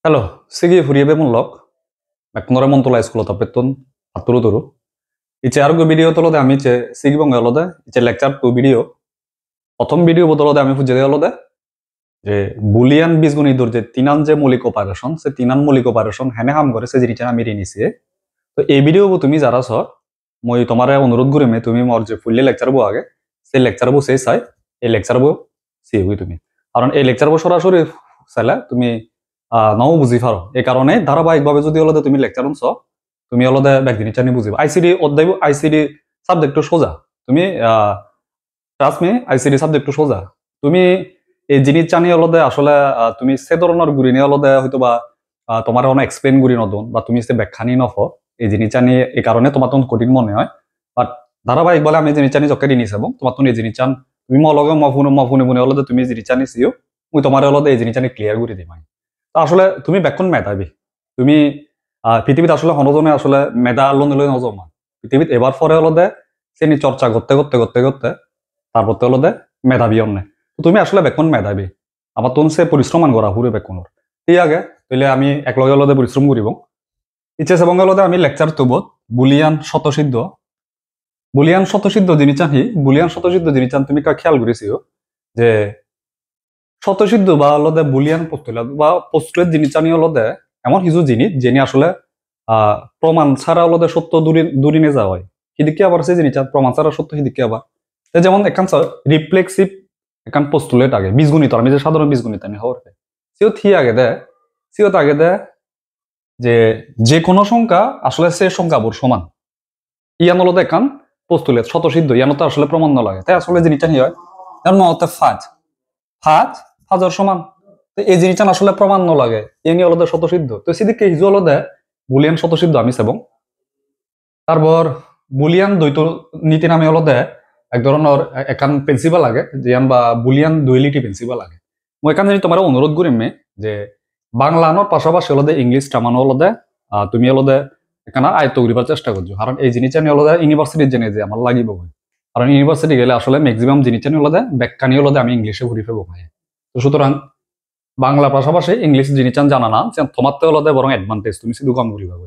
Halo, sige furie be mun lok. Eknore mon tola school tapetun aturu turu. Iche argo video tolode ami che sige bong alode iche lecture to video. প্রথম video বদলতে আমি খুঁজে দেওয়া যে Boolean বীজগণিতর যে তিনান যে মৌলিক operation সে তিনান মৌলিক operation হেনে কাম করে সে জিনিসটা আমি রিনিছে তো এই ভিডিও তুমি যারা ছ মই তোমার অনুরোধ করি তুমি মোর যে ফুললি লেকচার বো আগে সেই লেকচার বো সেই চাই এই লেকচার বো সে হই তুমি কারণ এই লেকচার বো সরাসরি চাইলে তুমি নাও বুঝি পারো এই কারণে ধারাবাহিকভাবে যদি হলো তুমি লেকচার ছ তুমি হলো ব্যাক জিনিসটা নিয়ে বুঝিবা আইসিডি অধ্যায় আইসিডি সাবজেক্ট সোজা তুমি ট্রাস্ট মি আইসিডি সাবজেক্ট সোজা তুমি এই জিনিস জানি হলদে আসলে তুমি সে ধরনের গুড়ি নিয়ে হলদে হয়তো বা তোমার অনেক এক্সপ্লেন গুড়ি নতুন বা তুমি সে ব্যাখ্যানি নফ এই জিনিস জানি এই কারণে তোমার তখন কঠিন মনে হয় বাট ধারাবাহিক বলে আমি জিনিস জানি জকে নিস এবং তোমার তখন এই জিনিস চান তুমি মলগে মফুনে বুনে হলদে তুমি জিনিস জানি সিও মুই তোমার হলদে এই জিনিস জানি ক্লিয়ার করে দিই তো আসলে তুমি ব্যাকরণ মেধাবি তুমি পৃথিবীতে আসলে হনজনে আসলে মেধা লোন লই নজমা পৃথিবীতে এবার পরে হলদে সে নি চর্চা করতে করতে করতে করতে তারপর তো হলদে মেধাবী অন্য তুমি আসলে বেকন মেধাবী আমার তখন সে পরিশ্রমান করা হুরে বেকনের ঠিক আগে তাইলে আমি একলগে হলদে পরিশ্রম করিব ইচ্ছে এবং হলদে আমি লেকচার তবত বুলিয়ান শতসিদ্ধ জিনিস চাহি বুলিয়ান শতসিদ্ধ জিনিস চান তুমি খেয়াল করেছিও যে শতসিদ্ধ বা হলদে বুলিয়ান পোস্টুলেট বা পোস্টুলেট জিনিস চানি হলদে এমন কিছু জিনিস যিনি আসলে প্রমাণ ছাড়া হলদে সত্য দূরিনে যাওয়া হয় সেদিকে আবার সে জিনিস প্রমাণ ছাড়া সত্য সেদিকে আবার যেমন এখান রিফ্লেক্সিভ এখান পোস্টুলেট আগে বীজগণিত আমি যে সাধারণ বীজগণিত আমি হওয়ার সিও থি আগে দে যে কোনো সংখ্যা আসলে সে সংখ্যা বোর সমান ইয়ান হলো এখান পোস্টুলেট শতসিদ্ধ ইয়ানো তো আসলে প্রমাণ ন লাগে তাই আসলে জিনিসটা কি হয় যেমন ফাজর সমান তো এই জিনিসটা আসলে প্রমাণ ন লাগে ইনি হলো শতসিদ্ধ তো সেদিকে হিজু হলো বুলিয়ান শতসিদ্ধ আমি এবং তারপর বুলিয়ান দ্বৈত নীতি নামে হলো এক ধরনের একান প্রিন্সিপাল লাগে যেন বা বুলিয়ান ডুয়েলিটি প্রিন্সিপাল লাগে মই এখান জানি তোমার অনুরোধ করিম যে বাংলানোর পাশাপাশি হলো ইংলিশ টামানো হলো তুমি হলো এখানে আয়ত্ত করিবার চেষ্টা করছো কারণ এই জিনিসটা নিয়ে হলো ইউনিভার্সিটির জেনে যে আমার লাগিব কারণ ইউনিভার্সিটি গেলে আসলে ম্যাক্সিমাম জিনিসটা নিয়ে হলো ব্যাখ্যা নিয়ে হলো আমি ইংলিশে ঘুরি ফেলবো তো সুতরাং বাংলা পাশাপাশি ইংলিশ জিনিসটা জানা না তোমার তো হলো বরং অ্যাডভান্টেজ তুমি শুধু কম করি পাবো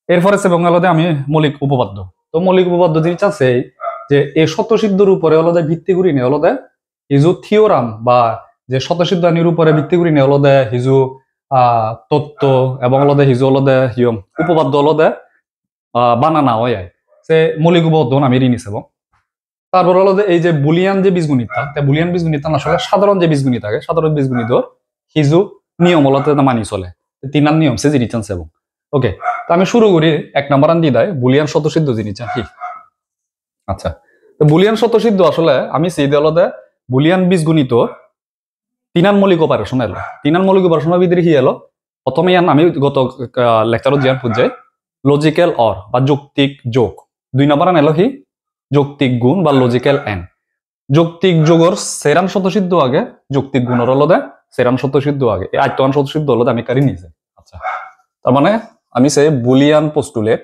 এরপরে সে বাংলাতে আমি মৌলিক উপপাদ্য তো মৌলিক উপপাদ্য জিনিস আছে যে এই শতসিদ্ধর উপরে হলদে ভিত্তি করি নিয়ে হলদে হিজু থিওরাম বা যে শতসিদ্ধানির উপরে ভিত্তি করি নিয়ে হলদে হিজু তত্ত্ব এবং হলদে হিজু হলদে হিয়ম উপপাদ্য হলদে বানানা হয় সে মৌলিক উপপাদ্য আমি রিনিস এবং তারপর হলদে এই যে বুলিয়ান যে বীজগণিতটা বুলিয়ান বীজগণিত আসলে সাধারণ যে বীজগণিত থাকে সাধারণ বীজগণিত হিজু নিয়ম হলদে মানি চলে তিনার নিয়ম সে জিনিস আনছে এবং ওকে তো আমি শুরু করি এক নাম্বার আন দিয়ে দেয় বুলিয়ান শতসিদ্ধ জিনিস কি আচ্ছা তো বুলিয়ান শতসিদ্ধ আসলে আমি সেই দলতে বুলিয়ান বীজগণিত তিনান মৌলিক অপারেশন এলো তিনান মৌলিক অপারেশনের ভিতরে কি এলো প্রথমে আমি গত লেকচারত জিয়ান বুঝাই লজিক্যাল অর বা যৌক্তিক যোগ দুই নাম্বার আন এলো কি যৌক্তিক গুণ বা লজিক্যাল এন যৌক্তিক যোগর সেরান শতসিদ্ধ আগে যৌক্তিক গুণর হলো সেরান শতসিদ্ধ আগে আয়তন শতসিদ্ধ হলো আমি কারি নিয়েছি আচ্ছা তার মানে আমি সেই বুলিয়ান পোস্টুলেট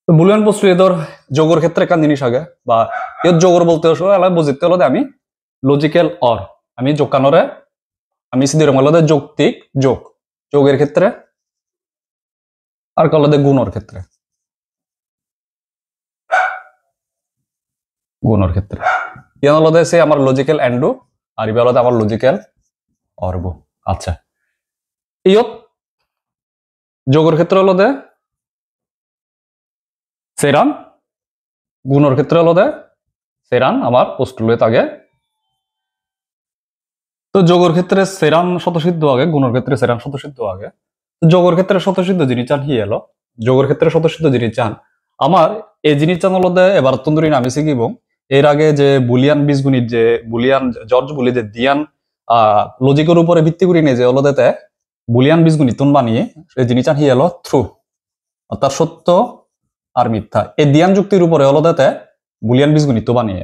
বুলিয়ান পোস্টুলেটর যোগের ক্ষেত্রে একটা জিনিস আগে বা এর যোগর বলতে বুঝতে হলো আমি লজিক্যাল অর আমি যোগানোরে আমি সিদ্ধি হলো যৌক্তিক যোগ যোগের ক্ষেত্রে আর হলো গুণর ক্ষেত্রে ইয়ান হলো সে আমার লজিক্যাল এন্ডু আর ইবা হলো আমার লজিক্যাল অর্ব আচ্ছা ইয়ত যোগের ক্ষেত্রে হলো সেরান গুণর ক্ষেত্রে হলো সেরান আমার পোস্টুলেট আগে তো যোগের ক্ষেত্রে সেরান শতসিদ্ধ আগে গুণর ক্ষেত্রে সেরান শতসিদ্ধ আগে যোগের ক্ষেত্রে শতসিদ্ধ জিনিস চান হি এলো যোগের ক্ষেত্রে শতসিদ্ধ জিনিস চান আমার এই জিনিস চান হলো এবার তন্দুরি নামে শিখিব এর আগে যে বুলিয়ান বীজগণিত যে বুলিয়ান জর্জ বলি যে দিয়ান লজিকের উপরে ভিত্তি করি নিয়ে যে হলো বুলিয়ান বীজগণিত বানিয়ে এই জিনিস চান হি এলো থ্রু অর্থাৎ সত্য আর মিথ্যা এই দিয়ান যুক্তির উপরে হলো বুলিয়ান বীজগণিত বানিয়ে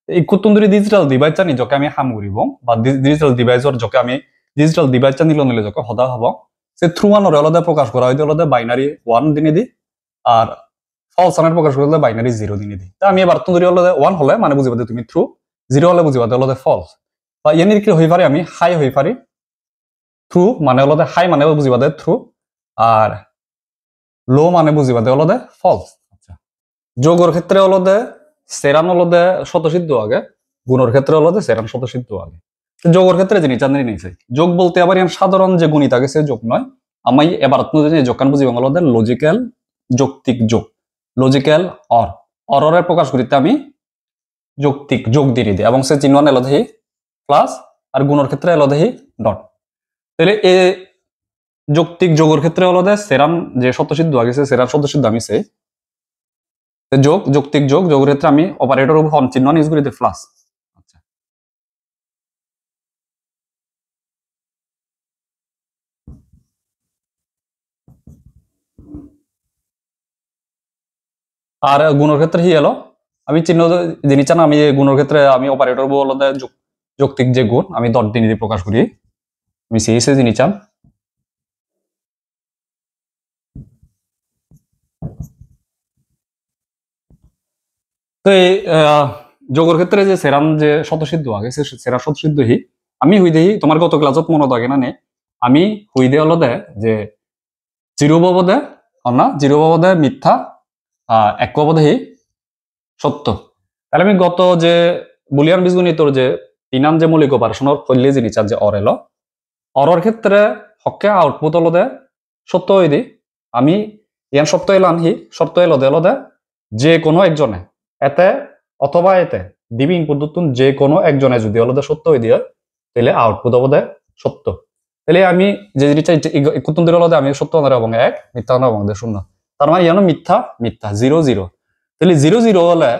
এই কুতুন্দুরি ডিজিটাল ডিভাইস জানি যকে আমি হাম করিব বা ডিজিটাল ডিভাইসর যকে আমি ডিজিটাল ডিভাইস জানি নিলে যকে সদা হব সে থ্রু ওয়ানর হলো প্রকাশ করা হয়তো হলো বাইনারি ওয়ান দিনে দি আর ফলস আনার প্রকাশ করলে বাইনারি 0 দিনে দিই তা আমি এবার তুমি হলে 1 হলে মানে বুঝিবা তুমি ট্রু 0 হলে বুঝিবা হলে ফলস বা এর কি হই পারে আমি হাই হই পারি ট্রু মানে হলে হাই মানে বুঝিবা ট্রু আর লো মানে বুঝিবা হলে ফলস আচ্ছা যোগের ক্ষেত্রে হলে সেরান হলে স্বতঃসিদ্ধ আগে গুণের ক্ষেত্রে হলে সেরান স্বতঃসিদ্ধ আগে যোগের ক্ষেত্রে জিনিস জানি নিছে যোগ বলতে আবার সাধারণ যে গণিত আগে সে যোগ নয় আমি এবার যোগকান বুঝিবা হলে লজিক্যাল যৌক্তিক যোগ লজিক্যাল অরের প্রকাশ করিতে আমি যৌক্তিক যোগ দিয়ে দিই এবং সে চিহ্ন এলদেহি প্লাস আর গুণের ক্ষেত্রে এলদেহি ডট তাহলে এ যৌক্তিক যোগের ক্ষেত্রে হলো সেরান যে স্বতঃসিদ্ধ আগে সেরান স্বতঃসিদ্ধ আমি সে যোগ যৌক্তিক যোগ যোগের ক্ষেত্রে আমি অপারেটর উপর হন চিহ্ন ইউজ করিতে প্লাস আচ্ছা আর গুণের ক্ষেত্রে হি এলো আমি চিহ্ন জিনিস না আমি গুণের ক্ষেত্রে আমি অপারেটর উপর হলো যৌক্তিক যে গুণ আমি ডট দিয়ে প্রকাশ করি আমি সেই জিনিস চান তো এই যোগের ক্ষেত্রে যে সেরান যে স্বতঃসিদ্ধ আগে সেরা স্বতঃসিদ্ধ হি আমি হুই দেহি তোমার গত ক্লাসত মনে থাকে না নে আমি হুই দে হলো দে যে জিরো বাবদে না জিরো বাবদে মিথ্যা এক বাবদে হি সত্য তাহলে আমি গত যে বুলিয়ান বীজগণিতর যে তিনান যে মৌলিক অপারেশনের কল্যে জিনিস যে অর এলো অরর ক্ষেত্রে হকে আউটপুট হলো দে সত্য হই দি আমি ইয়ান সত্য এলাম হি সত্য এলো দে যে কোনো একজনে এতে অথবা এতে দিবি ইনপুট দুতুন যে কোনো একজনে যদি হলো সত্য হয়ে দিয়ে তাহলে আউটপুট হবো সত্য তাহলে আমি যে জিনিসটা কুতুন দিলে হলো আমি সত্য আনার এবং এক মিথ্যা আনার এবং শূন্য তার মানে ইয়ানো মিথ্যা মিথ্যা 0 0 তাহলে 0 0 হলে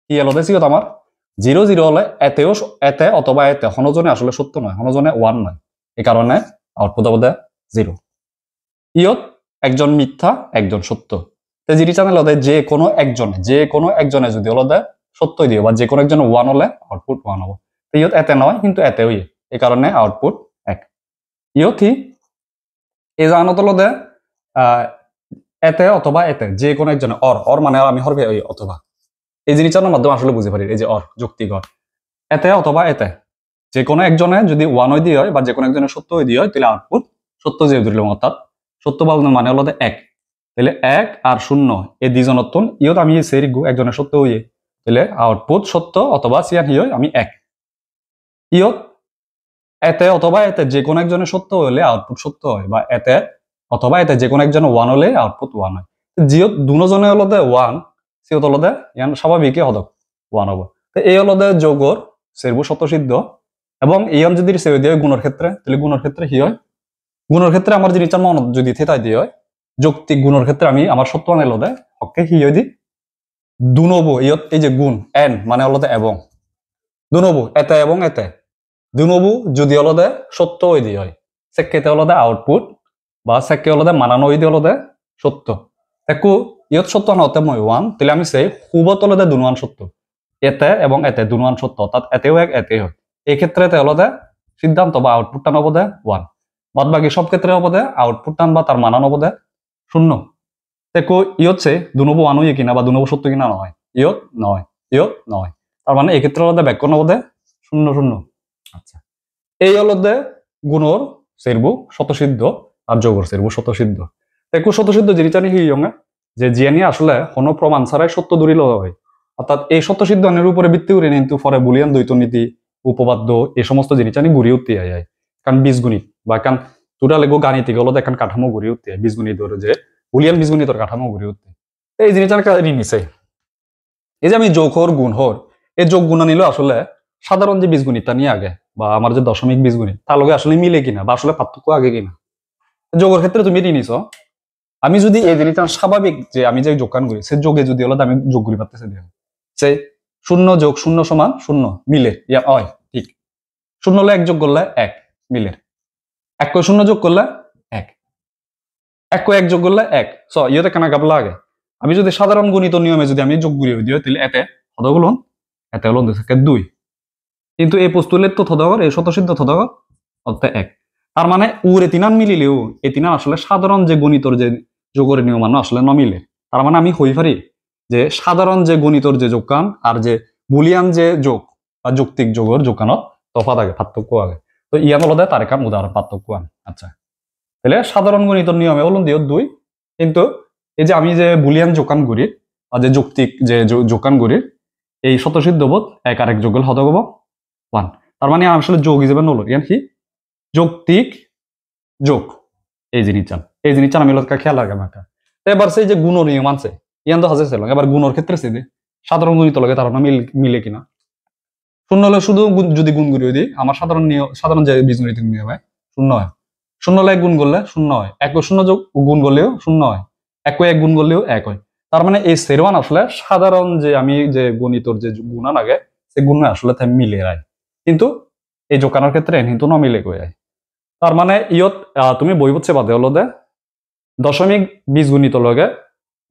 কি হলো সিগত আমার 0 0 হলে এতে অথবা এতে হনজনে আসলে সত্য নয় হনজনে 1 নয় এই কারণে আউটপুট হবো 0 ইয়ত একজন মিথ্যা একজন সত্য জিডি চ্যানেল হলে যে কোনো একজনে যদি হলো সত্যই দিও বা যে কোনো একজনে 1 হলে আউটপুট 1 হবো তো ইয়ত এতে নয় কিন্তু এতে হই এই কারণে আউটপুট 1 ইয়ত এই জানত হলো এতে অথবা এতে যে কোনো একজনে অর মানে আমি হরবে ওই অথবা এই জিনিসটার মাধ্যমে আসলে বুঝতে পারি এই যে অর যুক্তি অর এতে অথবা এতে যে কোনো একজনে যদি 1 হই দিয়ে হয় বা যে কোনো একজনে সত্য হই দিয়ে হয় তাহলে আউটপুট সত্য যে ধরলাম অর্থাৎ সত্য বলনের মানে হলো 1 তাহলে 1 আর 0 এই দুইজনতন ইয়ত আমি সেই একজনের সত্য হইয়ে তাহলে আউটপুট সত্য অথবা সিয়ান হি হয় আমি 1 ইয়ত এতে অথবা এতে যে কোনো একজনের সত্য হলে আউটপুট সত্য হয় বা এতে অথবা এতে যে কোনো একজনের 1 হলে আউটপুট 1 হয় জিয়ত দুজনে হলো 1 সিয়ত হলো ইয়ান স্বাভাবিকই হদক 1 হবো তো এই হলো যোগর সেরবু স্বতঃসিদ্ধ এবং ইয়ান যদি সেও দিয়ে গুণের ক্ষেত্রে তাহলে গুণের ক্ষেত্রে কি হয় গুণের ক্ষেত্রে আমার জিনিসটার মন যদি থেতাই দিয়ে হয় যৌক্তিক গুণের ক্ষেত্রে আমি আমার সত্য আনাইলো হকে কি হয় দি দুনবো ইয়ত এই যে গুণ এন মানে হলো এবং দুনবো এতে এবং এতে দুনবু যদি হলো সত্য ওই দিয়ে হয় সেকেতে হলো আউটপুট বা সেকে হলো মানানো ওই দিয়ে হলো সত্য একু ইয়ত সত্য না হতে মই 1 তাহলে আমি সেই খুবত হলো দুনুয়ান সত্য এতে এবং এতে দুনুয়ান সত্য অর্থাৎ এতেও এক এতে হয় এই ক্ষেত্রে হলো সিদ্ধান্ত বা আউটপুটটা নব 1 বাদ বাকি সব ক্ষেত্রে হবো আউটপুট টান বা তার মানানো হবো 0 দেখো ইয়ত সে দুনবু 1 হইয়ে কিনা বা দুনবু সত্য কিনা নয় ইয়ত নয় তার মানে এক্ষেত্রে হলো ব্যাখ্যা নব 0 0 আচ্ছা এই হলো গুণর সেরবু স্বতঃসিদ্ধ আর যোগর সেরবু স্বতঃসিদ্ধ দেখো স্বতঃসিদ্ধ জিনিসটা নিয়ে যে জিয়ানি আসলে কোনো প্রমাণ ছাড়াই সত্য দূরিল হয় অর্থাৎ এই স্বতঃসিদ্ধ আনের উপরে ভিত্তি করে কিন্তু পরে বুলিয়ান দ্বৈত নীতি উপপাদ্য এই সমস্ত জিনিস আনি ঘুরিয়ে উঠতে যায় কারণ বীজগণিত বা কারণ টোটাল এগো গাণিতিক হলো দেখান কাঠামো ঘুরিয়ে উঠতে বীজগণিত ধরে যে বুলিয়ান বীজগণিতর কাঠামো ঘুরিয়ে উঠতে এই জিনিসটার নিছে এই যে আমি যোগ হর গুণ হর এই যোগ গুণ নিল আসলে সাধারণ যে বীজগণিতটা নিয়ে আগে বা আমার যে দশমিক বীজগণিত তার লগে আসলে মিলে কিনা বা আসলে পার্থক্য আগে কিনা যোগের ক্ষেত্রে তুমি নিছ আমি যদি এই জিনিসটা স্বাভাবিক যে আমি যে যোগকান করি সে যোগে যদি হলো আমি যোগ করি পারতেছে সে 0 যোগ 0 সমান 0 মিলে হয় ঠিক 0 হলে 1 যোগ করলে 1 মিলে 1 0 যোগ করলে 1 1 1 যোগ করলে 1 ইয়েতে কেনা গাবলা আগে আমি যদি সাধারণ গণিত নিয়মে যদি আমি যোগ করি দিই তাহলে এতে হলো এতে হলো 2 কিন্তু এই পোস্তুলের তো থদগর এই স্বতঃসিদ্ধ থদগর অর্থাৎ 1 তার মানে উরে তিনান মিলিলেও এই তিনান আসলে সাধারণ যে গণিতর যে যোগের নিয়ম আসলে নমিলে তার মানে আমি হই পারি যে সাধারণ যে গণিতর যে যোগকান আর যে বুলিয়ান যে যোগ বা যৌক্তিক যোগের যোগকানত তফাৎ আগে পার্থক্য আগে তো ইয়ান হলো তার কাম উদাহরণ পার্থক্য আন আচ্ছা তাহলে সাধারণ গণিতর নিয়মে হলো দিও 2 কিন্তু এই যে আমি যে বুলিয়ান যোগকান করি আর যে যৌক্তিক যে যোগকান করি এই স্বতঃসিদ্ধ বোধ এক আরেক যোগের হতে হবো 1 তার মানে আসলে যোগ হিসেবে নলো ইয়ান কি যৌক্তিক যোগ এই জিনিস আমি লোককে খেয়াল রাখলাম একটা এবার সেই যে গুণ নিয়ম আনছে ইয়ান তো হাজার ছিল এবার গুণর ক্ষেত্রে সে সাধারণ গণিত লগে তার মিলে কিনা শূন্য হলে শুধু যদি গুণ করি দিই আমার সাধারণ যে বীজগণিত নিয়ম হয় শূন্য হয় শূন্য হলে গুণ করলে শূন্য হয় এক শূন্য যোগ গুণ করলেও শূন্য হয় এক গুণ করলেও এক হয় তার মানে এই সেরওয়ান আসলে সাধারণ যে আমি যে গণিতর যে গুণা লাগে সে গুণ আসলে মিলে রায় কিন্তু এই যোগানোর ক্ষেত্রে কিন্তু ন মিলে কই যায় তার মানে ইয়ত তুমি বই বুঝছে বাদে হলো দে দশমিক বীজগণিত লগে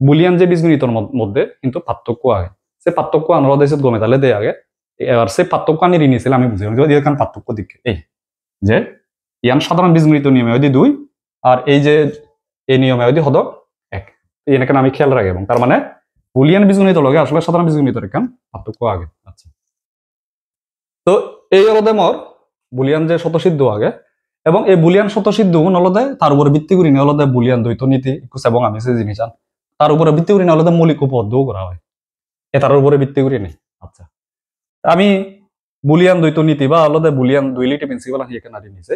বুলিয়ান যে বীজগণিতর মধ্যে কিন্তু পার্থক্য আগে সে পার্থক্য আনার দেশত গমে তাহলে দেয় আগে এবার সে পার্থক্য আনি ঋণিছিল আমি বুঝলাম যে এখানে পার্থক্য দিকে এই যে ইয়ান সাধারণ বীজগণিত নিয়মে যদি 2 আর এই যে এই নিয়মে যদি হদ 1 এখানে আমি খেয়াল রাখি এবং তার মানে বুলিয়ান বীজগণিত লগে আসলে সাধারণ বীজগণিতের এখান পার্থক্য আগে আচ্ছা তো এই হলো মোর বুলিয়ান যে স্বতঃসিদ্ধ আগে এবং এই বুলিয়ান স্বতঃসিদ্ধ নলদে তার উপরে ভিত্তি করি নলদে বুলিয়ান দ্বৈত নীতি এবং আমি সে জিনিস তার উপরে ভিত্তি করি নলদে মৌলিক উপপাদ্যও করা হয় এটার উপরে ভিত্তি করি নেই আচ্ছা আমি বুলিয়ান দ্বৈত নীতি বা আলাদা বুলিয়ান দুইলিটি প্রিন্সিপাল আমি এখানে আদি নিছে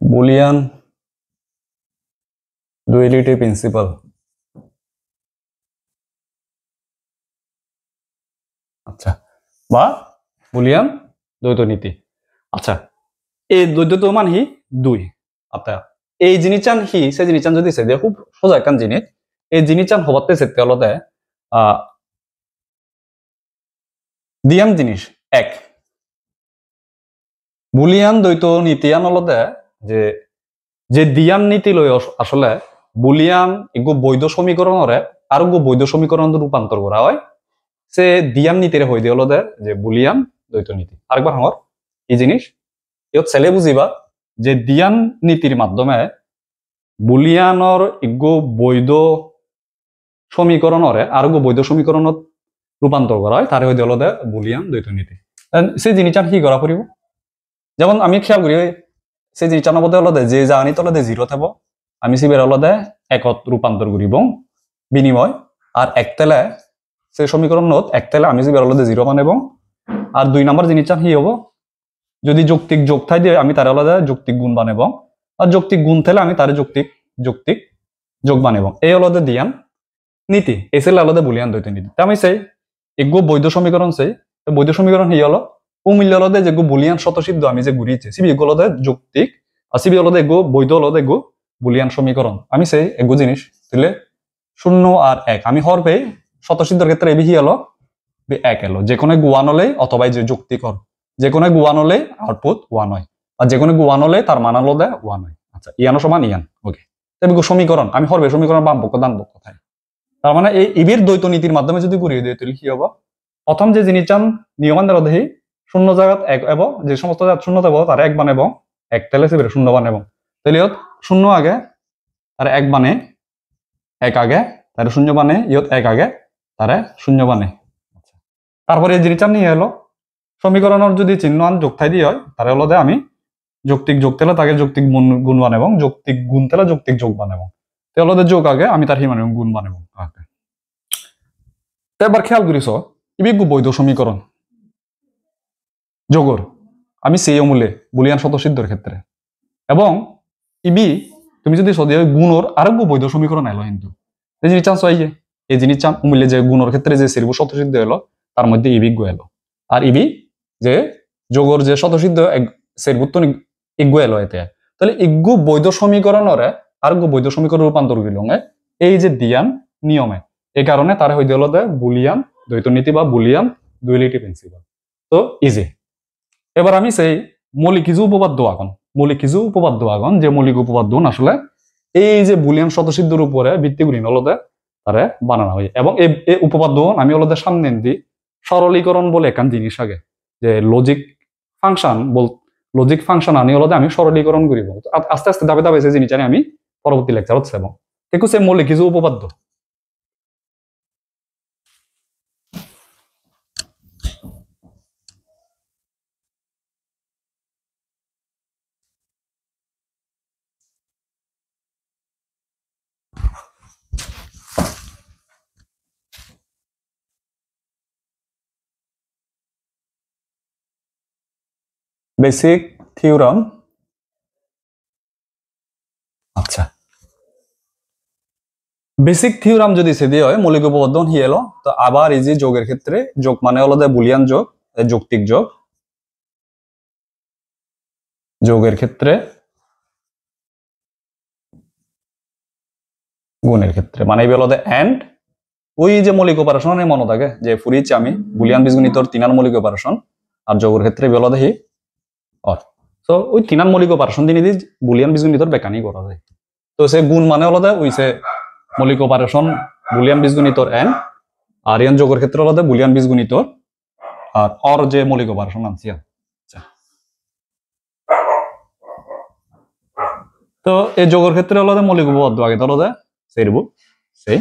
বুলিয়ান দুইলিটি প্রিন্সিপাল আচ্ছা বা বুলিয়ান দ্বৈত নীতি আচ্ছা এই দ্বৈত মান হি 2 আচ্ছা এই জিনিসান হি সে জিনিসান যদি সে খুব সোজা একখান জিনিস এই জিনিসান হবাতে সেতে হলতে দিয়ান জিনিস এক বুলিয়ান দ্বৈত নীতিয়ান হলতে যে যে দিয়ান নীতি লই আসলে বুলিয়ান এগো বৈধ সমীকরণরে আর গো বৈধ সমীকরণ রূপান্তর করা হয় সে দিয়ান নীতির হয়ে দিয়ে হলো যে বুলিয়ান দ্বৈত নীতি আরেকবার আমার এই জিনিস ইয়ত ছেলে বুঝিবা যে দিয়ান নীতির মাধ্যমে বুলিয়ানর ইগো বৈধ সমীকরণরে আর গো বৈধ সমীকরণত রূপান্তর করা হয় তার হয়ে দিয়ে হলো বুলিয়ান দ্বৈত নীতি সেই জিনিসটা কি করা পড়িব যেমন আমি খেয়াল করি সেই জিনিসটার মধ্যে হলো যে জানি তলে জিরো থাকবো আমি সিবের হলো একত রূপান্তর করিব বিনিময় আর এক তেলে সেই সমীকরণ নত এক তেলে আমি সিবের হলো জিরো মান এবং আর 2 নম্বর জিনিসটা কি হবো যদি যৌক্তিক যোগ থাই দিয়ে আমি তার আলাদা যৌক্তিক গুণ বানাব আর যৌক্তিক গুণ থাকলে আমি তার যৌক্তিক যোগ বানাব এই আলাদা দিয়ান নীতি এসেল আলাদা বুলিয়ান দ্বৈত নীতি আমি সেই এগো বৈধ সমীকরণ সেই বৈধ সমীকরণ হি হলো অমূল্য আলাদা যেগো বুলিয়ান স্বতঃসিদ্ধ আমি যে ঘুরিয়েছি সিবি এগো আলাদা যৌক্তিক আর সিবি আলাদা এগো বৈধ আলাদা এগো বুলিয়ান সমীকরণ আমি সেই এগো জিনিস দিলে 0 আর 1 আমি হর পেয়ে স্বতঃসিদ্ধর ক্ষেত্রে এবি হি হলো 1 এলো যে কোনো গুয়ান হলে অথবা যে যৌক্তিক হর যে কোনো গুয়ান হলে আউটপুট 1 হয় আর যে কোনো গুয়ান হলে তার মান হলো 1 হয় আচ্ছা ইয়ানো সমান ইয়ান ওকে তবে সমীকরণ আমি হরবে সমীকরণ বাম পক্ষ ডান পক্ষ থাকে তার মানে এই ইবির দ্বৈত নীতির মাধ্যমে যদি ঘুরিয়ে দিয়ে তাহলে কি হবো প্রথম যে জিনিস নিয়মান দ্বারা দেখি 0 জায়গা 1 এবং যে সমস্ত জায়গা 0 থাকবো তার 1 বান এবং 1 তেলে সিবের 0 বান এবং তাহলে 0 আগে তার 1 বানে 1 আগে তার 0 বানে 1 আগে তার 0 বানে তারপরে এই জিনিসটা নিয়ে এলো সমীকরণের যদি চিহ্ন আন যোগ থাই দিয়ে হয় তাহলে হলো আমি যৌক্তিক যোগ তেলে তাকে যৌক্তিক গুণ বান এবং যৌক্তিক গুণ তেলে যৌক্তিক যোগ বান এবং তাহলে যোগ আগে আমি তার হিমান গুণ বান এবং এবার খেয়াল করিস ইবি বৈধ সমীকরণ যোগর আমি সেই অমূল্যে বুলিয়ান স্বতঃসিদ্ধর ক্ষেত্রে এবং ইবি তুমি যদি সদি গুণর আরোগ্য বৈধ সমীকরণ এলো কিন্তু এই জিনিস চান্স হয় এই জিনিস অমূল্যে যে গুণর ক্ষেত্রে যে সেরবু স্বতঃসিদ্ধ এলো তার মধ্যে ইবিজ্ঞ এলো আর ইবি যে যোগর যে স্বতঃসিদ্ধ সেরবুত্ব ইজ্ঞ এলো এতে তাহলে ইজ্ঞ বৈধ সমীকরণরে আরোগ্য বৈধ সমীকরণ রূপান্তর করিল এই যে দিয়ান নিয়মে এই কারণে তার হয়ে দিল বুলিয়ান দ্বৈত নীতি বা বুলিয়ান দুইলিটি প্রিন্সিপাল তো ইজি এবার আমি সেই মৌলিক কিছু উপপাদ্য এখন মৌলিক কিছু উপপাদ্য আগন যে মৌলিক উপপাদ্য আসলে এই যে বুলিয়ান স্বতঃসিদ্ধর উপরে ভিত্তি করি অলদে তারে বানানো হয় এবং এই উপপাদ্য আমি অলদে সামনে দিই সরলীকরণ বলে একখান জিনিস আগে যে লজিক ফাংশন আনি অলদে আমি সরলীকরণ করিব আস্তে আস্তে ধাপে ধাপে সেই জিনিস আমি পরবর্তী লেকচার হচ্ছে এবং দেখো সে মৌলিক কিছু উপপাদ্য বেসিক থিওরাম আচ্ছা বেসিক থিওরাম যদি সেদি হয় মৌলিক উপপাদ্য হি এলো তো আবার এই যে যোগের ক্ষেত্রে যোগ মানে হলো বুলিয়ান যোগ যৌক্তিক যোগ যোগের ক্ষেত্রে গুণের ক্ষেত্রে মানে এই হলো এন্ড ওই যে মৌলিক অপারেশন মনে থাকে যে ফুরিয়েছি আমি বুলিয়ান বীজগণিতর তিনার মৌলিক অপারেশন আর যোগের ক্ষেত্রে বলো হি অর তো ওই তিনার মৌলিক অপারেশন দিনে দিয়ে বুলিয়ান বীজগণিতর বেকানি করা যায় তো সে গুণ মানে হলো ওইসে মৌলিক অপারেশন বুলিয়ান বীজগণিতর এন আর ইয়ান যোগের ক্ষেত্রে হলো বুলিয়ান বীজগণিতর আর অর যে মৌলিক অপারেশন আনছি তো এই যোগের ক্ষেত্রে হলো মৌলিক উপপাদ্য আগে তো হলো সেইরবু সেই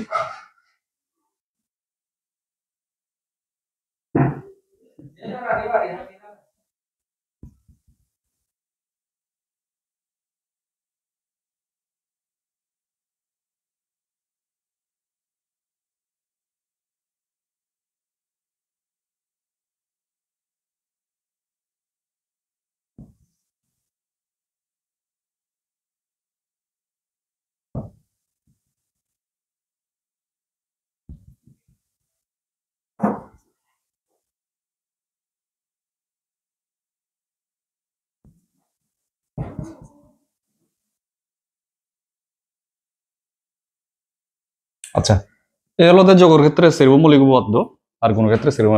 আচ্ছা এই হলো যোগের ক্ষেত্রে সেরবু মৌলিক উপপাদ্য আর কোন ক্ষেত্রে সেরবু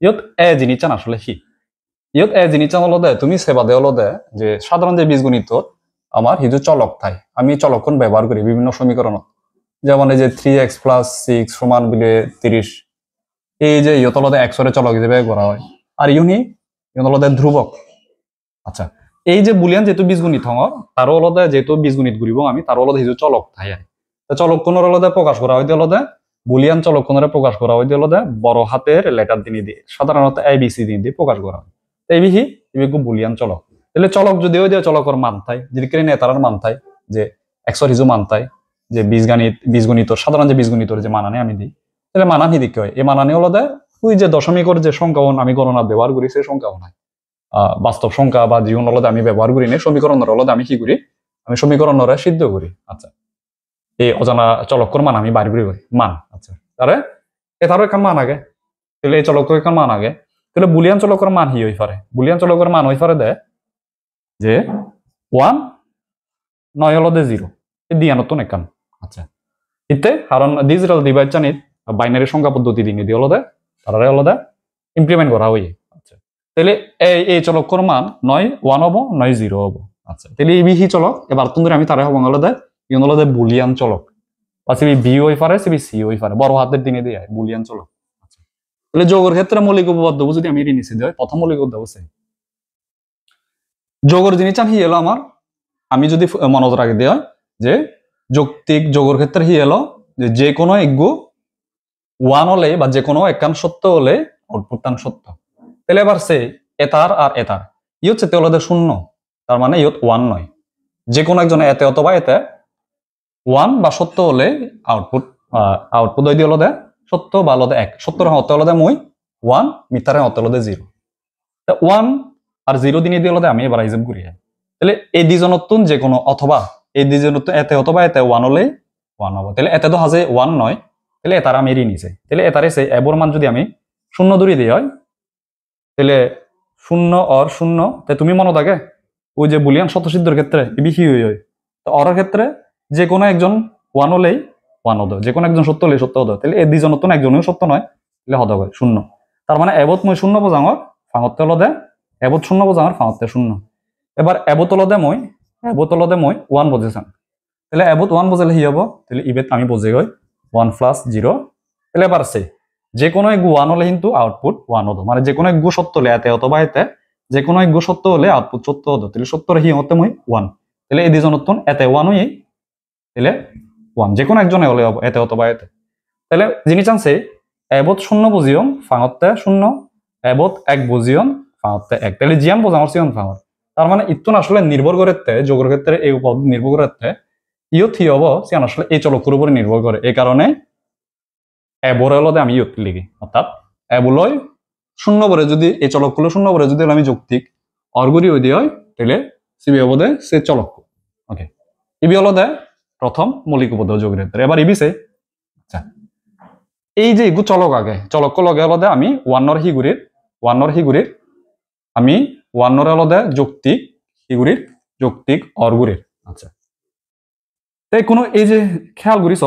ইয়ত এ জিনিস চান আসলে কি ইয়ত এ জিনিস চান হলো তুমি সেবাদে হলো যে সাধারণ যে বীজগণিত আমার হিজু চলক থাই আমি চলকন ব্যবহার করি বিভিন্ন সমীকরণ যেমন এই যে 3x + 6 সমান বিলে 30 এই যে ইয়ত হলো এক্সরে চলক হিসেবে করা হয় আর ইউনি হলো ধ্রুবক আচ্ছা এই যে বুলিয়ান যেহেতু বীজগণিত হঙর তারও হলো যেহেতু বীজগণিত ঘুরিব আমি তারও হলো হিজু চলক থাই চলক কোণের হলো প্রকাশ করা হয় হলো বুলিয়ান চলক কোণের প্রকাশ করা হয় হলো বড় হাতের লেটার দিয়ে দিয়ে সাধারণত ABC দিয়ে প্রকাশ করা হয় এবিহি এবিকু বুলিয়ান চলক তাহলে চলক যদি ওই দিয়ে চলকর মান থাই যদি কেন তারার মান থাই যে এক্সর হিজু মান থাই যে বীজগণিত সাধারণ যে বীজগণিতর যে মানানে আমি দিই তাহলে মানানি দিকে হয় এই মানানি হলো ওই যে দশমিকর যে সংখ্যাও আমি গণনা ব্যবহার করি সেই সংখ্যাও নাই বাস্তব সংখ্যা বা জীবন হলো আমি ব্যবহার করি না সমীকরণ হলো আমি কি করি আমি সমীকরণ সিদ্ধ করি আচ্ছা এই অজানা চলকর মান আমি বাইর করি মান আচ্ছা তারে এটারও একটা মান আগে তাহলে এই চলকের একটা মান আগে তাহলে বুলিয়ান চলকের মান হি হই পারে বুলিয়ান চলকের মান হই পারে যে 1 নয় হলো 0 এই দিয়া নতুন একান আচ্ছা ইতে কারণ ডিজিটাল ডিভাইড জানিত বাইনারি সংখ্যা পদ্ধতি দিয়ে দিয়ে হলো তারা হলো ইমপ্লিমেন্ট করা হই আচ্ছা তাহলে এই চলকের মান 1 হবো 0 হবো আচ্ছা তাহলে এই বিহি চলক এবার তুমি আমি তারা হবো হলো বুলিয়ান চলক বা সিবি বি হই পারে সিবি সি হই পারে বড় হাতের দিনে দিয়ে বুলিয়ান চলক আচ্ছা তাহলে যোগের ক্ষেত্রে মৌলিক উপপাদ্য যদি আমি এটি নিচে দিই প্রথম মৌলিক উপপাদ্য আছে যোগের জিনিস হি এলো আমার আমি যদি মনোযোগ রাখি দেওয়া যে যৌক্তিক যোগের ক্ষেত্রে হি এলো যে কোনো একগু 1 হলে বা যে কোনো একখান সত্য হলে আউটপুট টান সত্য তাহলে এবার সে এতার আর এতার ই হচ্ছে তেহলে শূন্য তার মানে ইয়ত 1 নয় যে কোনো একজনে এতে অথবা এতে 1 বা সত্য হলে আউটপুট হয়ে দিয়ে সত্য বা হলো 1 সত্যর হতে হলো মই 1 মিথ্যার হতে হলো 0 1 আর 0 দিনে দিয়ে হলো আমি এবার হিসাব করি তাহলে এই দ্বিজনত্বন যে কোনো অথবা এই দ্বিজনত্বন এতে অথবা এতে 1 হলে 1 হবো তাহলে এতে তো হাজে 1 নয় তাহলে এতার আমি এড়িয়ে নিছে তাহলে এতার এসে এবর মান যদি আমি 0 ধরে দিই হয় তাহলে 0 অর 0 তাই তুমি মনে থাকে ওই যে বুলিয়ান স্বতঃসিদ্ধর ক্ষেত্রে এবি কি হয় তো অর ক্ষেত্রে যে কোনো একজন 1 হলেই 1 হতো যে কোনো একজন সত্য হলেই সত্য হতো তাহলে এই দ্বিজনত্বন একজনও সত্য নয় তাহলে হতে হয় 0 তার মানে এবত মই 0 বোঝাঙর ফাঙতে হলো এবত 0 বোঝাঙর ফাঙতে 0 এবার এবতলতে মই 1 বজেছাম তাহলে এবত 1 বজালে হি হব তাহলে ইবেত আমি বজে গই 1 প্লাস 0 তাহলে এবার আছে যে কোনো এক 1 হলে কিন্তু আউটপুট 1 হতো মানে যে কোনো এক সত্য হলে এতে অথবা এতে যে কোনো এক সত্য হলে আউটপুট সত্য হতো তাহলে সত্য হি হতে মই 1 তাহলে এই দুজনতন এতে 1 হই তাহলে 1 যে কোনো একজনে হলে হবে এতে অথবা এতে তাহলে জিনিস আনছে এবত 0 বুজিয়ং ফাঙতে 0 এবত 1 বুজিয়ং ফাঙতে 1 তাহলে জিয়ান বোঝামর সিয়ন ফাঙর তার মানে ইতুন আসলে নির্ভর করতে যোগের ক্ষেত্রে এই উপপাদ্য নির্ভর করতে ইয়ত হি হব সিয়ান আসলে এই চলকের উপরে নির্ভর করে এই কারণে এবর হলদে আমি ইয়ত লিখি অর্থাৎ এবলয় 0 বরে যদি এই চলকগুলো 0 বরে যদি আমি যৌক্তিক অর্গুরি হই দিয়ে হয় তাহলে সিবি হবদে সে চলক ওকে ইবি হলদে প্রথম মৌলিক উপপাদ্য যোগের ক্ষেত্রে এবার ইবিছে আচ্ছা এই যে এগু চলক আগে চলক লগে হলদে আমি 1 হিগুরির আমি 1 হলদে যৌক্তিক হিগুরির যৌক্তিক অর্গুরির আচ্ছা তাই কোনো এই যে খেয়াল করিস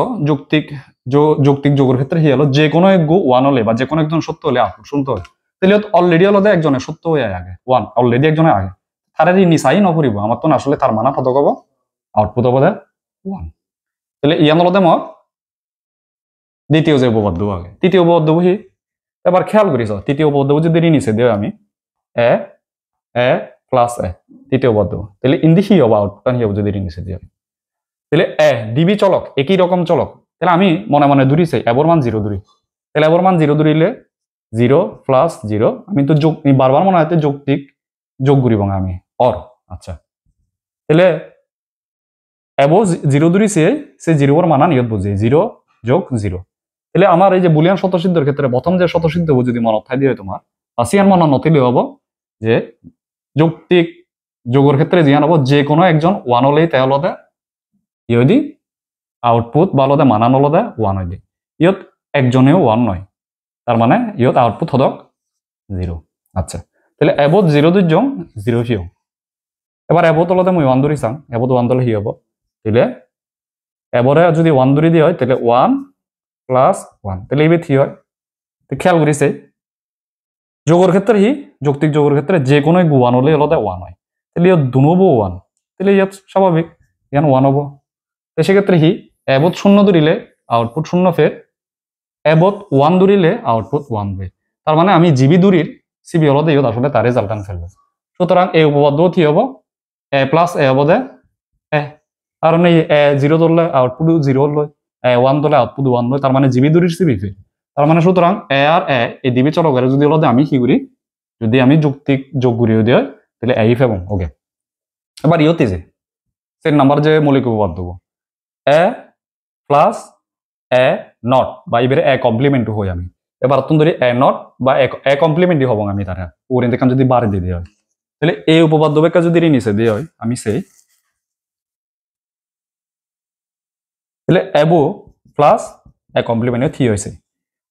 যৌক্তিক যোগের ক্ষেত্রে হি হলো যে কোনো এক 1 হলে বা যে কোনো একজন সত্য হলে আউটপুট শুনতে হয় তাহলে অলরেডি হলদে একজনের সত্য হয়ে আগে 1 অলরেডি একজনের আগে তার নিচাই নপরিব আমার তো আসলে তার মানা কত কব আউটপুট হবদে 1 তাহলে ইয়ান হলদে মই দ্বিতীয় যে উপপাদ্য আগে তৃতীয় উপপাদ্য বুঝি এবার খেয়াল করিস তৃতীয় উপপাদ্য যদি নিচে দিও আমি এ এ প্লাস এ তৃতীয় উপপাদ্য তাহলে ইন্দি হি হব আউটপুট হি হব যদি নিচে দিও তাহলে এ ডিবি চলক একই রকম চলক তাহলে আমি মনে মনে ধরিছে এবর মান 0 ধরি তাহলে এবর মান 0 ধরিলে 0 প্লাস 0 আমি তো যোগ বারবার মনে হয় যৌক্তিক যোগ করিব আমি অর আচ্ছা তাহলে এবো 0 ধরিছে সে 0 এর মানা নিয়ত বুঝে 0 যোগ 0 তাহলে আমার এই যে বুলিয়ান স্বতঃসিদ্ধের ক্ষেত্রে প্রথম যে স্বতঃসিদ্ধ যদি মনত থাই দিয়ে তোমার আসিয়ান মনে নথিলে হবো যে যৌক্তিক যোগের ক্ষেত্রে জিয়ান হবো যে কোনো একজন 1 হলেই তাই হলদে ইয়দি আউটপুট বা হলদে মানান হলদে 1 হইদি ইয়ত একজনেও 1 নয় তার মানে ইয়ত আউটপুট হদক 0 আচ্ছা তাহলে এবত 0 দুইজন 0 হিও এবার এবত হলদে মই 1 ধরি চাং এবত 1 ধরলে হি হবো তাহলে এবরে যদি 1 ধরি দিয়ে হয় তাহলে 1 প্লাস 1 তাহলে এবে থি হয় তো খেয়াল করিছে যোগের ক্ষেত্রে হি যৌক্তিক যোগের ক্ষেত্রে যে কোনো 1 হলে হলদে 1 হয় তাহলে ইয়ত দুনবো 1 তাহলে ইয়াত স্বাভাবিক ইয়ান 1 হবো তো সেক্ষেত্রে হি এবত 0 ধরিলে আউটপুট 0 ফের এবত 1 ধরিলে আউটপুট 1 ফের তার মানে আমি জিবি দূরির সিবি হলদে ইয়ত আসলে তার রেজাল্ট আন ফেলবে সুতরাং এই উপপাদ্য কি হবো এ প্লাস এ হবো দে এ কারণ এই 0 ধরলে আউটপুট 0 হল 1 ধরলে আউটপুট 1 হয় তার মানে জিবি দূরির সিবি ফের তার মানে সুতরাং এ আর এ এই দিবি চলকের যদি হলদে আমি কি করি যদি আমি যৌক্তিক যোগ করি দিয়ে তাহলে এই ফেবং ওকে এবার ইয়তে যে সেট নাম্বার যে মৌলিক উপপাদ্য এ প্লাস এ নট বা এবারে এ কমপ্লিমেন্ট হই আমি এবার তুমি ধরি এ নট বা এ কমপ্লিমেন্টই হব আমি তারা ওরে দেখান যদি বাড়ি দিয়ে দেওয়া হয় তাহলে এই উপপাদ্য বেকা যদি নিচে দিয়ে হয় আমি সেই তাহলে এবো প্লাস এ কমপ্লিমেন্ট থি হয়েছে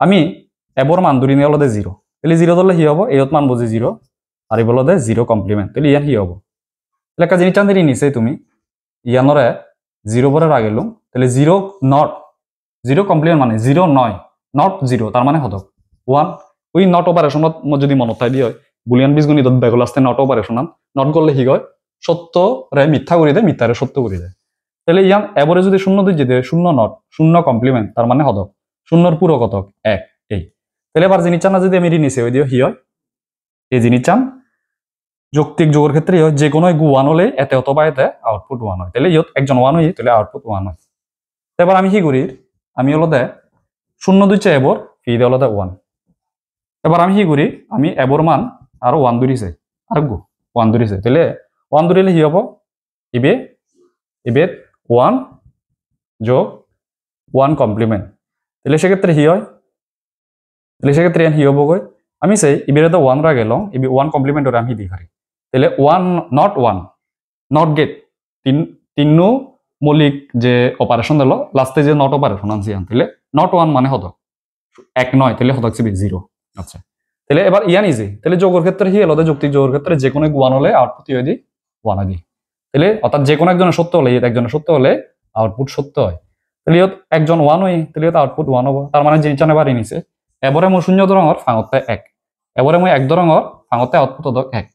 আমি এবর মান ধরি নিয়ে হলদে 0 তাহলে 0 ধরলে হি হবো এত মান বুঝি 0 আর এই বলদে 0 কমপ্লিমেন্ট তাহলে ইয়ান হি হবো তাহলে একটা জিনিস চান্দি নিচে তুমি ইয়ানরে 0 পরে রাগেল তাহলে 0 নট 0 কমপ্লিমেন্ট মানে 0 নয় নট 0 তার মানে হতো 1 ওই নট অপারেশনত যদি মনত থাই দিয়ে হয় বুলিয়ান বীজগণিত বেগল আসতে নট অপারেশন নট করলে হি হয় সত্য রে মিথ্যা করে দেয় মিথ্যারে সত্য করে দেয় তাহলে ইয়ান এবারে যদি 0 দিয়ে দেয় 0 নট 0 কমপ্লিমেন্ট তার মানে হতো 0 পুরো কতক 1 এই তাহলে এবার জিনিস চান যদি আমি নিচে হই দিয়ে হি হয় এই জিনিস চান যৌক্তিক যোগের ক্ষেত্রে যে কোনো 1 হলে এতে অথবা এতে আউটপুট 1 হয় তাহলে ইয়ত একজন 1 হই তাহলে আউটপুট 1 হয় এবার আমি কি করি আমি হলদে 0 দুইছে এবর ফি দে হলদে 1 এবার আমি কি করি আমি এবর মান আরো 1 ধরিছে আর 1 ধরিছে তাহলে 1 ধরিলে কি হবো ইবে 1 যোগ 1 কমপ্লিমেন্ট তাহলে সেক্ষেত্রে হি হয় তাহলে সেক্ষেত্রে হি হবো কই আমি সেই ইবেরে তো 1 রা গেল ইবে 1 কমপ্লিমেন্ট ওরে আমি দিখারি তাহলে 1 নট গেট তিন মৌলিক যে অপারেশন দিল লাস্টে যে নট অপারেশন আনছি তাহলে নট 1 মানে হতো 1 নয় তাহলে হতো 0 আচ্ছা তাহলে এবার ইয়ান ইজি তাহলে যোগের ক্ষেত্রে হি হলো যৌক্তিক যোগের ক্ষেত্রে যে কোনো 1 হলে আউটপুট হয়ে দি 1 আদি তাহলে অর্থাৎ যে কোনো একজনের সত্য হলে একজনের সত্য হলে আউটপুট সত্য হয় তাহলে একজন 1 হই তাহলে আউটপুট 1 হবো তার মানে জিনিস জানে বাড়ি নিছে এবারে মই 0 ধরনের ফাঙতে 1 এবারে মই 1 ধরনের ফাঙতে আউটপুট হতো 1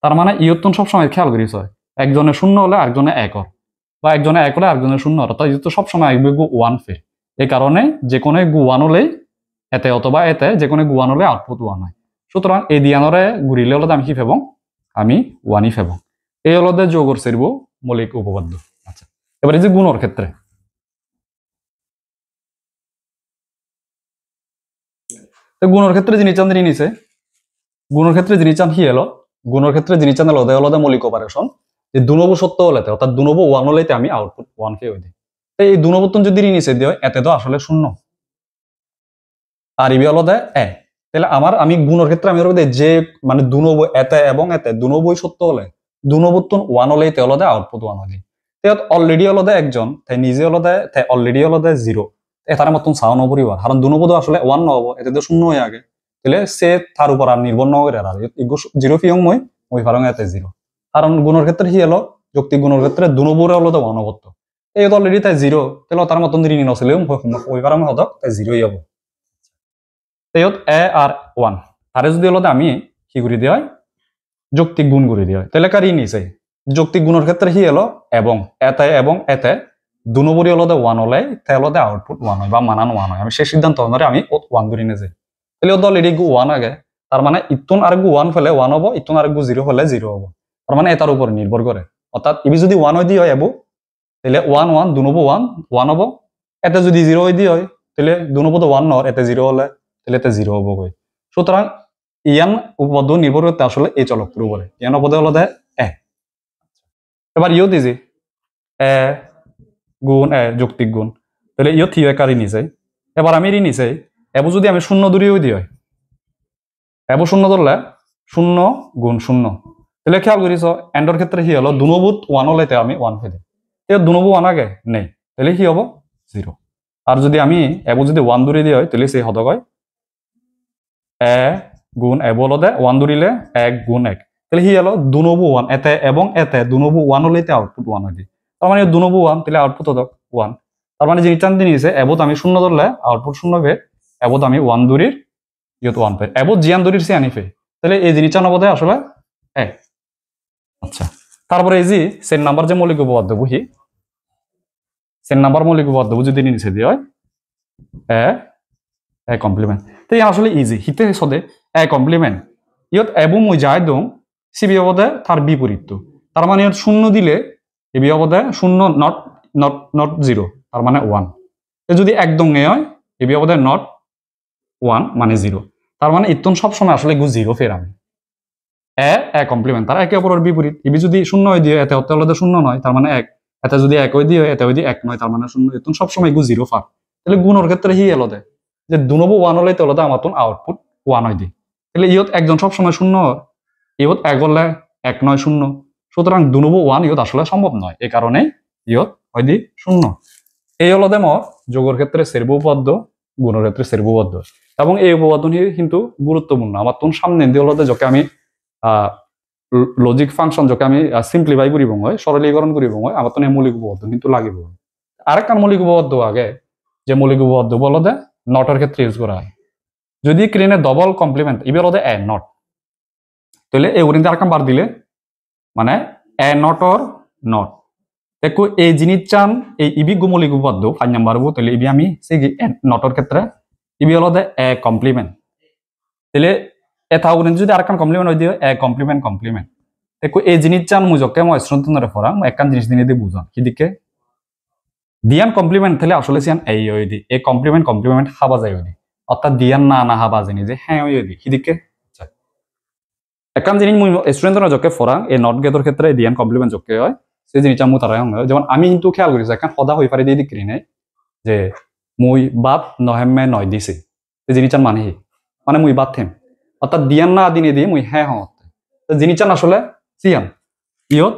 তার মানে ইয়তন সব সময় খেয়াল করিস হয় একজনের শূন্য হলে আরেকজনের এক হয়, বা একজনের এক হলে আরেকজনের শূন্য হয়, অর্থাৎ তো সবসময় আসবে গু ওয়ান ফে। এই কারণে যে কোনো গু ওয়ান হলেই এতে অথবা এতে যে কোনো গু ওয়ান হলে আউটপুট ওয়ান হয়। সুতরাং এই দিয়ানরে ঘুরিলে হলে আমি কি ফেবং, আমি ওয়ানই ফেবং। এই হলো যোগর সেরব মৌলিক উপপাদ্য। আচ্ছা, এবারে যে গুণর ক্ষেত্রে, গুণর ক্ষেত্রে যিনি চান তিনি নিছে, গুণর ক্ষেত্রে যিনি চান হি এলো, গুণর ক্ষেত্রে যিনি চান আলাদা আলাদা মৌলিক অপারেশন, যে দুনব সত্য হলেতে অর্থাৎ দুনব ওয়ান হলেতে আমি আউটপুট ওয়ান কে হয়ে দিই। এই দুনবর্তন যদি নিচে দিয়ে এতে তো আসলে শূন্য, আর ইবি আলাদা এ, তাহলে আমি গুণর ক্ষেত্রে আমি যে মানে দুনব এতে এবং এতে দুনবই সত্য হলে দুনবর্তন ওয়ান হলে তে আলাদা আউটপুট ওয়ান হয়। তেত অলরেডি আলাদা একজন তাই নিজে আলাদা তাই অলরেডি আলাদা জিরো, এটার মতন চাও নপরিবার, কারণ দুনবদ আসলে ওয়ান নহব, এতে তো শূন্য হয়ে আগে, তাহলে সে তার উপর আর নির্ভর নগরে আর জিরো ফিয়ং মই ফারং এতে জিরো। কারণ গুণর ক্ষেত্রে হি এলো যৌক্তিক গুণর ক্ষেত্রে দুনবরে আলাদা ওয়ান হবত, এই অলরেডি তাই জিরো, তাহলে তার মতন ঋণী নছিলে ওই ফারং হদক তাই জিরোই হব। তেয়ত এ আর ওয়ান তারে যদি হলো আমি কি করে দেওয়া হয়, যৌক্তিক গুণ করে দেওয়া হয়, তাহলে কার ই নিচে যৌক্তিক গুণের ক্ষেত্রে হি এলো এবং এতে দুনবরি হলো ওয়ান হলে তাহলে আউটপুট ওয়ান হয় বা মানান ওয়ান হয়। আমি সেই সিদ্ধান্ত অনুযায়ী আমি ওয়ান ধরে নিয়েছি, তাহলে অলরেডি গু ওয়ান আগে, তার মানে ইতুন আর গু ওয়ান ফেলে ওয়ান হবো, ইতুন আর গু জিরো হলে জিরো হবো, তার মানে এটার উপর নির্ভর করে। অর্থাৎ ইবি যদি ওয়ান হয়ে দিয়ে হয় এবো, তাহলে ওয়ান ওয়ান দুনবো ওয়ান ওয়ান হবো, এতে যদি জিরো হয়ে দিয়ে হয় তাহলে দুনবো তো ওয়ান নর, এতে জিরো হলে তাহলে এতে জিরো হবো কই। সুতরাং ইয়ান উপপাদ্য নির্ভর করতে আসলে এই চলকের উপরে, ইয়ান উপপাদ্য হলো এ। এবার ইও দিছি এ গুণ এ যৌক্তিক গুণ, তাহলে ইও থিও কারি নিছে। এবার আমি রি নিছে এবো যদি আমি শূন্য দূরেও দিই হয়, এবো শূন্য ধরলে শূন্য গুণ শূন্য, তাহলে খেয়াল করিস এন্ডর ক্ষেত্রে কি হলো দুনবুত ওয়ান হলে আমি ওয়ান ফেলে, এ দুনবু ওয়ান আগে নেই, তাহলে কি হবো জিরো। আর যদি আমি এবো যদি ওয়ান দূরে দিয়ে হয় তাহলে সেই হদ হয় এ গুণ এবো হলদে ওয়ান দূরিলে এক গুণ এক, তাহলে হি হলো দুনবু ওয়ান এতে এবং এতে দুনবু ওয়ান হলে আউটপুট ওয়ান হয়। তার মানে দুনবু ওয়ান তাহলে আউটপুট হদক ওয়ান, তার মানে যিনি চান তিনি নিছে এবত আমি শূন্য ধরলে আউটপুট শূন্য পে, এবত আমি ওয়ান দূরির ইয়ত ওয়ান পে, এবত জিয়ান দূরির সে আনি পে, তাহলে এই জিনিস চান বোধহয় আসলে এক। আচ্ছা, তারপরে এই যে সেন নাম্বার যে মৌলিক উপপাদ্য বুঝি, সেন নাম্বার মৌলিক উপপাদ্য যদি নিচে দিয়ে হয় এ কমপ্লিমেন্ট, তো আসলে ইজি হিতে সদে এ কমপ্লিমেন্ট ইয়ত এবং মই যাই দং সিবি অবদে তার বিপরীত, তার মানে ইয়ত শূন্য দিলে এবি অবদে শূন্য নট নট নট জিরো, তার মানে ওয়ান, যদি একদম এ হয় এবি অবদে নট ওয়ান মানে জিরো, তার মানে ইতন সবসময় আসলে গু জিরো ফের আমি এ কমপ্লিমেন্ট, তার একে অপরের বিপরীত। ইবি যদি শূন্য হয়ে দিয়ে এতে হতে হলে শূন্য নয়, তার মানে এক, এতে যদি এক হয়ে দিয়ে এতে হয়ে দিয়ে এক নয়, তার মানে শূন্য, ইতন সবসময় গু জিরো ফার। তাহলে গুণের ক্ষেত্রে হি এলো দে যে দুনবো ওয়ান হলে তাহলে আমার আউটপুট ওয়ান হয় দি, তাহলে ইয়ত একজন সবসময় শূন্য, ইয়ত এক হলে এক নয় শূন্য, সুতরাং দুনবো ওয়ান ইয়ত আসলে সম্ভব নয়, এই কারণে ইয়ত হয় দি শূন্য। এই হলো দে মোর যোগের ক্ষেত্রে সেরব উপপাদ্য, গুণের ক্ষেত্রে সেরব উপপাদ্য, এবং এই উপপাদ্য কিন্তু গুরুত্বপূর্ণ। আমার তোর সামনে দিয়ে হলো যাকে আমি লজিক ফাংশন যাকে আমি সিম্পলিফাই করিব হয় সরলীকরণ করিব হয়, আমার তো মৌলিক উপপাদ্য কিন্তু লাগিব। আরেকটা মৌলিক উপপাদ্য আগে যে মৌলিক উপপাদ্য বলো দে নটের ক্ষেত্রে ইউজ করা হয়, যদি ক্রিনে ডবল কমপ্লিমেন্ট ইবে হলো এ নট, তাহলে এই ওরিন আরেকটা বার দিলে মানে এ নট অর নট, দেখো এই জিনিস চান এই ইবি মৌলিক উপপাদ্য 5 নাম্বার হবো, তাহলে ইবি আমি সেই নটের ক্ষেত্রে ইবি হলো এ কমপ্লিমেন্ট, তাহলে এটা ওরিন যদি আরেকটা কমপ্লিমেন্ট হয়ে দিয়ে এ কমপ্লিমেন্ট কমপ্লিমেন্ট, দেখো এই জিনিস চান মুজকে মই স্ট্রেন্থনারে ফরা একখান জিনিস দিনে দিয়ে বুঝান কিদিকে দিয়ান কমপ্লিমেন্ট, তাহলে আসলে সিয়ান এই হয়ে দি এই কমপ্লিমেন্ট কমপ্লিমেন্ট হাবা যায় দি, অর্থাৎ দিয়ান না না হাবা জানি যে হ্যাঁ হয়ে দি কিদিকে একখান জিনিস মুই স্টুডেন্টরা যকে ফরাং এই নট গেটর ক্ষেত্রে দিয়ান কমপ্লিমেন্ট যকে হয় সেই জিনিসটা মু তারাই হং, যেমন আমি কিন্তু খেয়াল করিছি একখান সদা হয়ে পারে দিয়ে দিক্রি নাই যে মুই বাপ নহেমে নয় দিছে, এই জিনিসটার মানে হি মানে মুই বাপ থেম, অর্থাৎ দিয়ান না দিনে দিয়ে মুই হ্যাঁ হং, জিনিসটান আসলে সিয়ান ইয়ত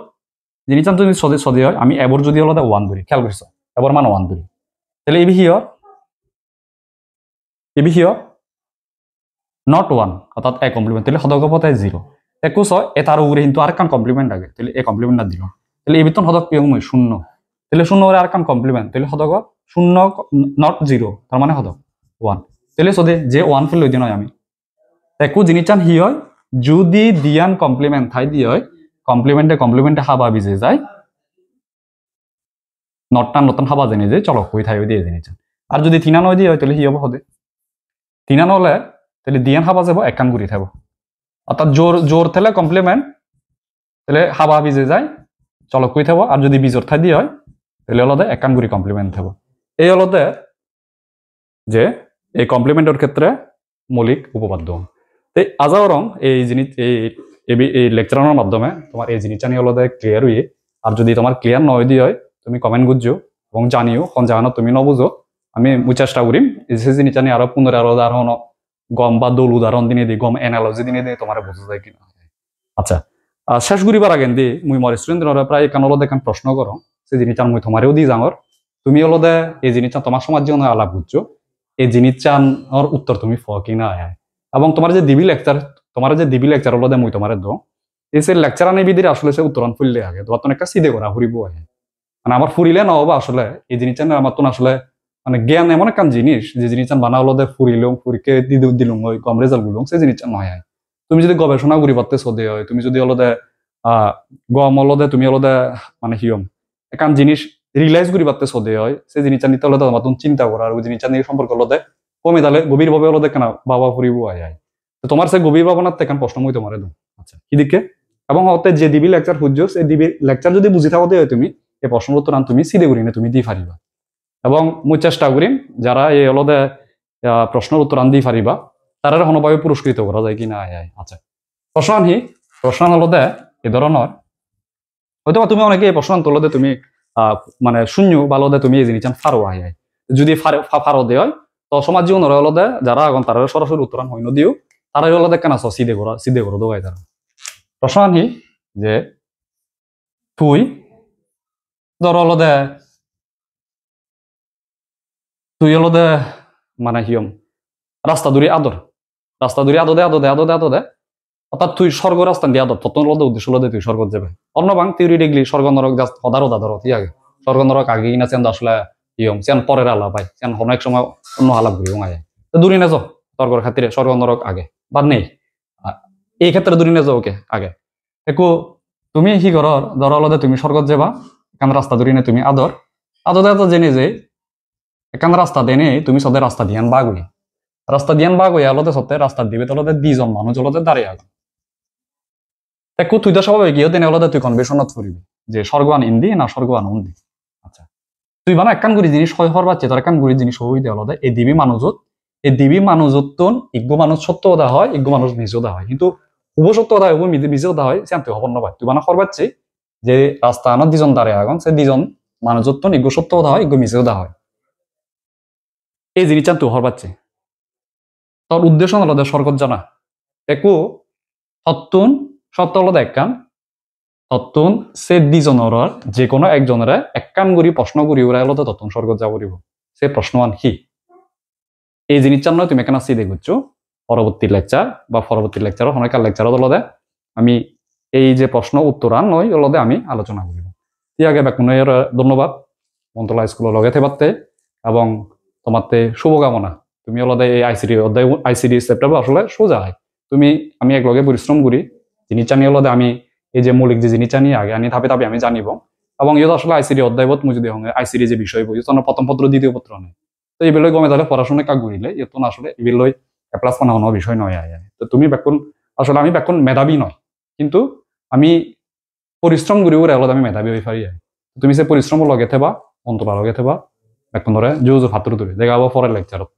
জিনিসটান যদি সদে সদে হয় আমি এবার যদি হলো ওয়ান ধরি, খেয়াল করিস এবার মানে ওয়ান ধরি, তাহলে এবি হিয় নট ওয়ান অর্থাৎ এ কমপ্লিমেন্ট, তাহলে সদক পথে জিরো, একুশ এটার উপরে কিন্তু আর কান কমপ্লিমেন্ট আগে, তাহলে এই কমপ্লিমেন্ট দিল, তাহলে এই ভিতর সদক পিয়ং মই শূন্য, তাহলে শূন্য আর কান কমপ্লিমেন্ট, তাহলে সদক শূন্য নট জিরো, তার মানে সদক ওয়ান, তাহলে সদে যে ওয়ান ফেল লই দিন আমি একু জিনিস চান হি হয় যদি দিয়ান কমপ্লিমেন্ট থাই দিয়ে হয় কমপ্লিমেন্টে হাবা বিজে যায় নটন হাবা জেনে যে চলো কই থাই দিয়ে জেনেছেন আর যদি তিনা নয় দিয়ে হয় তাহলে হি হবো হদে তিনা নহলে তাহলে দিয়ান হাবা যাব একান গুড়ি থাকবো অর্থাৎ জোর থেলে কমপ্লিমেন্ট তাহলে হাবা বিজে যায় চলো কই থাকবো আর যদি বিজোর থাই দিয়ে হয় তাহলে হলদে একান গুড়ি কমপ্লিমেন্ট থাকবো এই হলদে যে এই কমপ্লিমেন্টের ক্ষেত্রে মৌলিক উপপাদ্য তো আজাও রং এই জিনিস এই লেকচারের মাধ্যমে তোমার এই জিনিসটা নিয়ে হলদে ক্লিয়ার হইয়ে আর যদি তোমার ক্লিয়ার নয় দিয়ে হয় তুমি কমেন্ট বুঝছো এবং জানিও কোন জানো তুমি নবুঝো আমি চেষ্টা করিম সেই জিনিসটা নিয়ে আরো পুনরায় উদাহরণ গম বা দোল উদাহরণ দিনে দিই গম এনালজি দিনে দিই তোমার বোঝা যায় কিনা আচ্ছা শেষ করিবার আগে দি মুই মোর স্টুডেন্টরা প্রায় এখান হলদে এখান প্রশ্ন করো সেই জিনিসটা মুই তোমারেও দি যাঙর তুমি হলদে এই জিনিসটা তোমার সমাজ জীবনে আলাপ বুঝছো এই জিনিসটার উত্তর তুমি ফ কিনা আয় এবং তোমার যে দিবি লেকচার হলদে মুই তোমার দো এই সে লেকচার আনি বিদির আসলে সে উত্তরণ ফুললে আগে তোমার তো একটা সিধে করা ফুরিব আগে মানে আমার ফুরিলে নহবা আসলে এই জিনিসটা আমার তো আসলে মানে জ্ঞান এমন একটা জিনিস যে জিনিসটা বানা হলদে ফুরিলং ফুরিকে দিলুম ওই কম রেজাল্ট গুলুম সেই জিনিসটা নয় তুমি যদি গবেষণা করি পারতে সদে হয় তুমি যদি হলদে গম হলদে তুমি হলদে মানে হিয়ম একান জিনিস রিয়েলাইজ করি পারতে সদে হয় সেই জিনিসটা নিতে হলে তোমার চিন্তা করা আর ওই জিনিসটা নিয়ে সম্পর্ক হলদে কমে তাহলে গভীরভাবে হলদে কেন বাবা ফুরিব আয় তো তোমার সে গভীর ভাবনার তেকান প্রশ্ন মই তোমার দো আচ্ছা কি দিকে এবং হতে যে দিবি লেকচার খুঁজছো সেই দিবি লেকচার যদি বুঝি থাকতে হয় তুমি এই প্রশ্ন উত্তর তুমি সিধে করি না তুমি দি পারিবা এবং মুই চেষ্টা করিম যারা এই হলদে প্রশ্নের উত্তর আন দি পারিবা তারা কোনোভাবে পুরস্কৃত করা যায় কি না আয় আচ্ছা প্রশ্ন হলদে এই ধরনের হয়তো তুমি অনেকে এই প্রশ্ন হলদে তুমি মানে শূন্য বা হলদে তুমি এই জিনিস ফারো আয় যদি ফারো দেয় তো সমাজ জীবন হলদে যারা এখন তারা সরাসরি উত্তর হয় নদীও তারা হলদে কেন সিধে করো দোগাই তারা প্রশ্ন আনহি যে তুই ধর হলদে মানে হিয়ম রাস্তা দূরে আদর দে অর্থাৎ তুই স্বর্গ রাস্তা দিয়ে আদর তত্ত্ব হলদে উদ্দেশ্য হলদে তুই স্বর্গ যাবে অন্য বাং তিউরি ডিগ্রি স্বর্গ নরক জাস্ট হদার আগে স্বর্গ নরক আগে না চেন আসলে হিয়ম চেন পরের আলাপ পাই চেন অনেক সময় অন্য আলাপ ঘুরি আয় তো দূরে না যাও স্বর্গর খাতিরে স্বর্গ নরক আগে বা নেই এই ক্ষেত্রে দূরে না যাও ওকে আগে একু তুমি কি করো ধর হলদে তুমি স্বর্গ যাবা এখান রাস্তা দূরে নে তুমি আদর জেনে যে এখান রাস্তা দেনে তুমি সদের রাস্তা দিয়ান বাগুই আলোতে সত্যি রাস্তা দিবে তাহলে দুজন মানুষ হলতে দাঁড়িয়ে আগে একু তুই তো স্বাভাবিক গিয়ে দেনে হলতে তুই কনভেশনত করিবি যে স্বর্গবান ইন্দি না স্বর্গবান উন্দি আচ্ছা তুই বানা একখান গুড়ি জিনিস হয় হওয়ার বাচ্চা তোর একখান গুড়ি জিনিস হই দেওয়া হলতে এই দিবি মানুষত ইজ্ঞ মানুষ সত্য দা হয় ইজ্ঞ মানুষ নিজও দা হয় কিন্তু উপসত্য দা হয় নিজেও দা হয় জানতে হবার নয় তুই বানা হওয়ার বাচ্চে যে রাস্তা আনার দুজন দাঁড়িয়ে আগুন সে দুজন মানুষত্ব ইজ্ঞ সত্য দা হয় ইজ্ঞ মিজেও দা হয় এই জিনিসটা তুই হওয়ার বাচ্চে তোর উদ্দেশ্য হলো স্বর্গ জানা একু সত্য হলো একখান তত্তুন সে দুজনের যে কোনো একজনের একখান গুড়ি প্রশ্ন করি ওরা হলো তত্তুন স্বর্গ যা করিব সে প্রশ্নমান কি এই জিনিসটা নয় তুমি এখানে সিধে করছো পরবর্তী লেকচার অনেকার লেকচার হলদে আমি এই যে প্রশ্ন উত্তরান নয় হলদে আমি আলোচনা করিব আগে বেকুনের ধন্যবাদ মন্ত্রণালয় স্কুলের লগে থাকতে এবং তোমাতে শুভকামনা তুমি হলদে এই আইসিডি সেপ্টেম্বর আসলে সোজা হয় আমি একলগে পরিশ্রম করি জিনিসটা নিয়ে হলদে আমি এই যে মৌলিক যে জিনিসটা নিয়ে আগে আনি ধাপে আমি জানিব এবং ইয়ে আসলে আইসিডি অধ্যায়বোধ মুই যদি আইসিডি যে বিষয় বই প্রথম পত্র দ্বিতীয় পত্র নেই তো এই বেলয় গমে তাহলে পড়াশোনা কাক ঘুরিলে এত না আসলে এই বেলয় এপ্লাস কোনো বিষয় নয় তো তুমি আসলে আমি মেধাবী নয় কিন্তু আমি পরিশ্রম করি ওরে আলাদা আমি মেধাবী হয়ে পারি তুমি সে পরিশ্রম লগে থেবা অন্তরা লগে থেবা বেকুন ধরে জোর হাতুর ধরে দেখাবো পরের লেকচারত